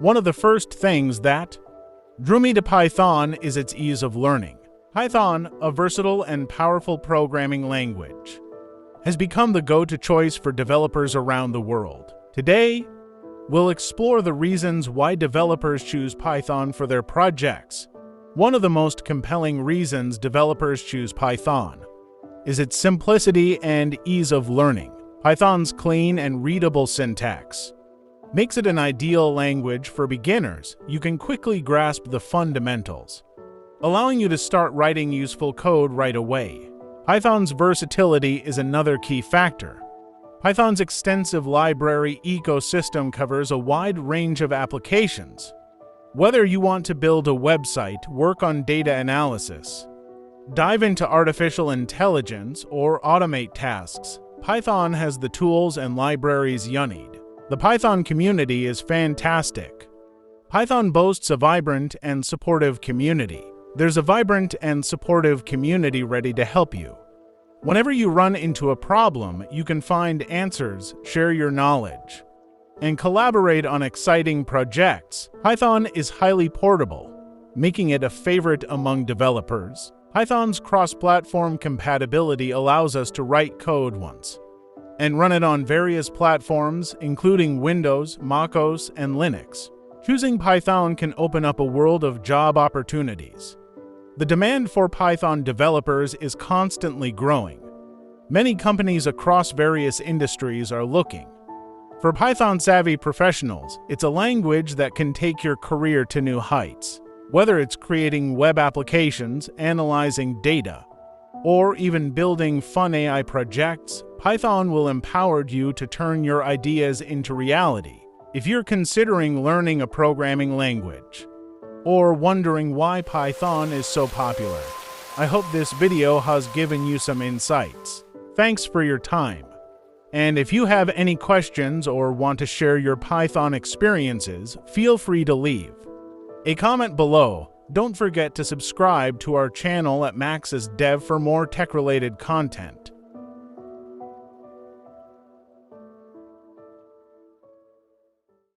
One of the first things that drew me to Python is its ease of learning. Python, a versatile and powerful programming language, has become the go-to choice for developers around the world. Today, we'll explore the reasons why developers choose Python for their projects. One of the most compelling reasons developers choose Python is its simplicity and ease of learning. Python's clean and readable syntax makes it an ideal language for beginners. You can quickly grasp the fundamentals, allowing you to start writing useful code right away. Python's versatility is another key factor. Python's extensive library ecosystem covers a wide range of applications. Whether you want to build a website, work on data analysis, dive into artificial intelligence, or automate tasks, Python has the tools and libraries you need. The Python community is fantastic. Python boasts a vibrant and supportive community. There's a vibrant and supportive community ready to help you. Whenever you run into a problem, you can find answers, share your knowledge, and collaborate on exciting projects. Python is highly portable, making it a favorite among developers. Python's cross-platform compatibility allows us to write code once and run it on various platforms, including Windows, macOS, and Linux. Choosing Python can open up a world of job opportunities. The demand for Python developers is constantly growing. Many companies across various industries are looking for Python-savvy professionals. It's a language that can take your career to new heights. Whether it's creating web applications, analyzing data, or even building fun AI projects, Python will empower you to turn your ideas into reality. If you're considering learning a programming language, or wondering why Python is so popular, I hope this video has given you some insights. Thanks for your time. And if you have any questions or want to share your Python experiences, feel free to leave a comment below. Don't forget to subscribe to our channel at Max's Dev for more tech-related content.